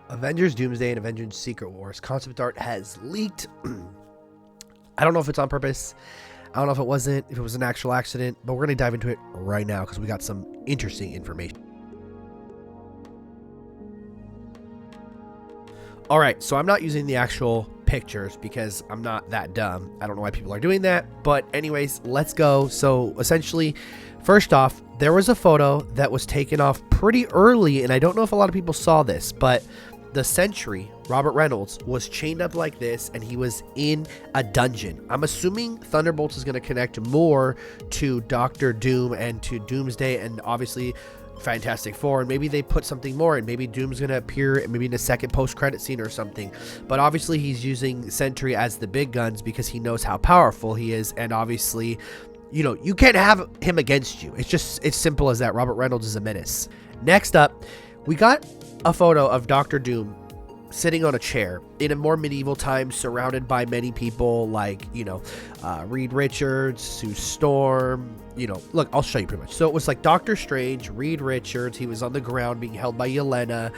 Avengers Doomsday and Avengers Secret Wars concept art has leaked. I don't know if it's on purpose. I don't know if it wasn't, if it was an actual accident, but we're going to dive into it right now because we got some interesting information. All right, so I'm not using the actual pictures because I'm not that dumb. I don't know why people are doing that, but anyways, let's go. So essentially, first off, there was a photo that was taken off pretty early, and I don't know if a lot of people saw this, but the Sentry, Robert Reynolds, was chained up like this, and he was in a dungeon. I'm assuming Thunderbolts is going to connect more to Doctor Doom and to Doomsday, and obviously Fantastic Four, and maybe they put something more, and maybe Doom's going to appear maybe in a second post-credit scene or something. But obviously he's using Sentry as the big guns because he knows how powerful he is, and obviously, you know, you can't have him against you. It's simple as that. Robert Reynolds is a menace. Next up, we got a photo of Doctor Doom sitting on a chair in a more medieval time, surrounded by many people like, you know, Reed Richards, Sue Storm, you know, look, I'll show you pretty much. So it was like Doctor Strange, Reed Richards, he was on the ground being held by Yelena,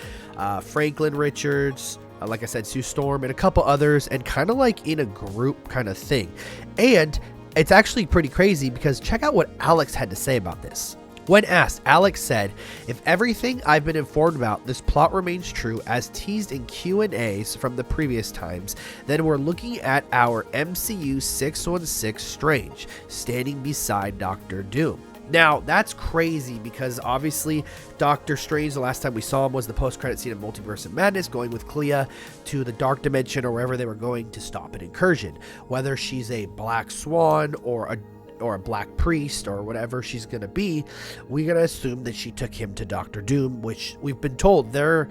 Franklin Richards, like I said, Sue Storm, and a couple others, and kind of like in a group kind of thing. And it's actually pretty crazy because check out what Alex had to say about this. When asked, Alex said, "If everything I've been informed about this plot remains true as teased in Q&As from the previous times, then we're looking at our MCU 616 Strange standing beside Doctor Doom." Now, that's crazy because obviously Doctor Strange, the last time we saw him was the post-credit scene of Multiverse of Madness, going with Clea to the Dark Dimension or wherever they were going to stop an incursion. Whether she's a Black Swan or a Black Priest or whatever she's going to be, we're going to assume that she took him to Doctor Doom, which we've been told their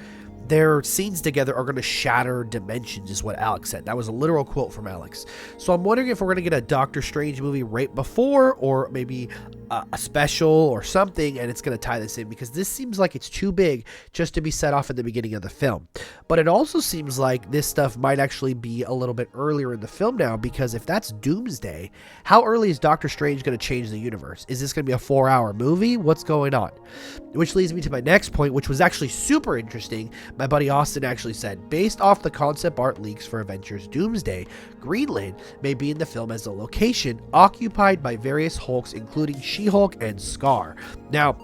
scenes together are going to shatter dimensions, is what Alex said. That was a literal quote from Alex. So I'm wondering if we're going to get a Doctor Strange movie right before, or maybe a special or something, and it's going to tie this in, because this seems like it's too big just to be set off in the beginning of the film. But it also seems like this stuff might actually be a little bit earlier in the film now, because if that's Doomsday, how early is Doctor Strange going to change the universe? Is this going to be a 4-hour movie? What's going on? Which leads me to my next point, which was actually super interesting. My buddy Austin actually said, based off the concept art leaks for Avengers Doomsday, Greenland may be in the film as a location occupied by various Hulks, including She-Hulk and Scar. Now,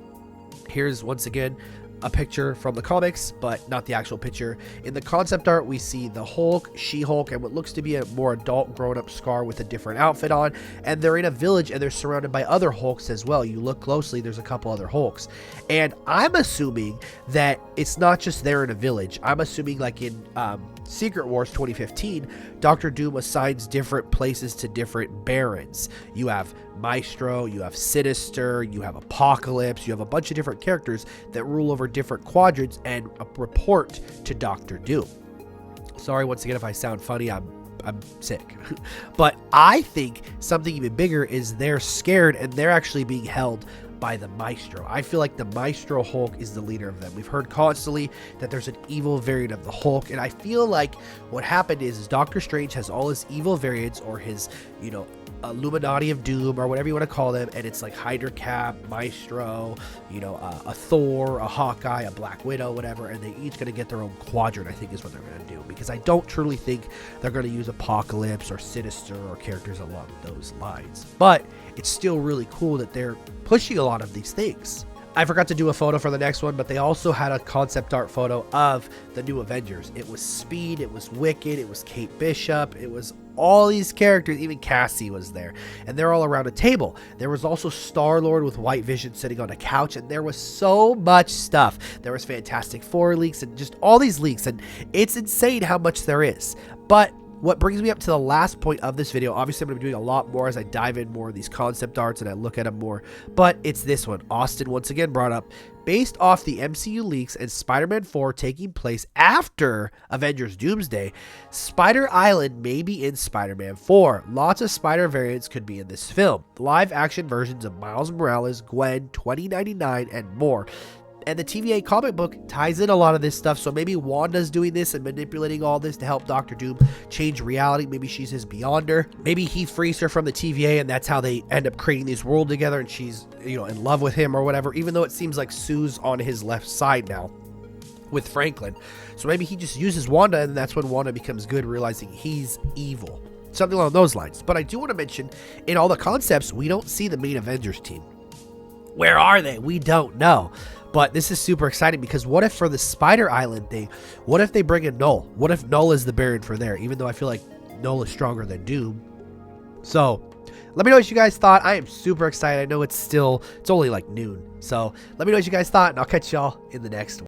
here's once again a picture from the comics, but not the actual picture. In the concept art, we see the Hulk, She-Hulk, and what looks to be a more adult grown-up Scar with a different outfit on, and they're in a village and they're surrounded by other Hulks as well. You look closely, there's a couple other Hulks, and I'm assuming that it's not just they're in a village. I'm assuming like in Secret Wars 2015, Doctor Doom assigns different places to different barons. You have Maestro, you have Sinister, you have Apocalypse, you have a bunch of different characters that rule over different quadrants and report to Doctor Doom. Sorry once again if I sound funny, I'm sick. But I think something even bigger is they're scared and they're actually being held by the Maestro. I feel like the Maestro Hulk is the leader of them. We've heard constantly that there's an evil variant of the Hulk, and I feel like what happened is Doctor Strange has all his evil variants, or his, you know, Illuminati of Doom, or whatever you want to call them, and it's like Hydra Cap, Maestro, you know, a Thor, a Hawkeye, a Black Widow, whatever, and they each going to get their own quadrant, I think is what they're going to do, because I don't truly think they're going to use Apocalypse or Sinister or characters along those lines. But it's still really cool that they're pushing a lot of these things. I forgot to do a photo for the next one, but they also had a concept art photo of the new Avengers. It was Speed, it was Wicked, it was Kate Bishop, it was all these characters, even Cassie was there, and they're all around a table. There was also Star-Lord with White Vision sitting on a couch, and there was so much stuff. There was Fantastic Four leaks and just all these leaks, and it's insane how much there is. But what brings me up to the last point of this video, obviously I'm going to be doing a lot more as I dive in more of these concept arts and I look at them more, but it's this one. Austin once again brought up, based off the MCU leaks and Spider-Man 4 taking place after Avengers Doomsday, Spider Island may be in Spider-Man 4. Lots of Spider variants could be in this film. Live action versions of Miles Morales, Gwen, 2099, and more. And the TVA comic book ties in a lot of this stuff, so maybe Wanda's doing this and manipulating all this to help Doctor Doom change reality. Maybe she's his Beyonder. Maybe he frees her from the TVA, and that's how they end up creating this world together, and she's, you know, in love with him or whatever, even though it seems like Sue's on his left side now. with Franklin. So maybe he just uses Wanda, and that's when Wanda becomes good, realizing he's evil. Something along those lines. But I do want to mention, in all the concepts, we don't see the main Avengers team. Where are they? We don't know. But this is super exciting because what if for the Spider Island thing, what if they bring in Null? What if Null is the Baron for there? Even though I feel like Null is stronger than Doom. So let me know what you guys thought. I am super excited. I know it's only like noon. So let me know what you guys thought, and I'll catch y'all in the next one.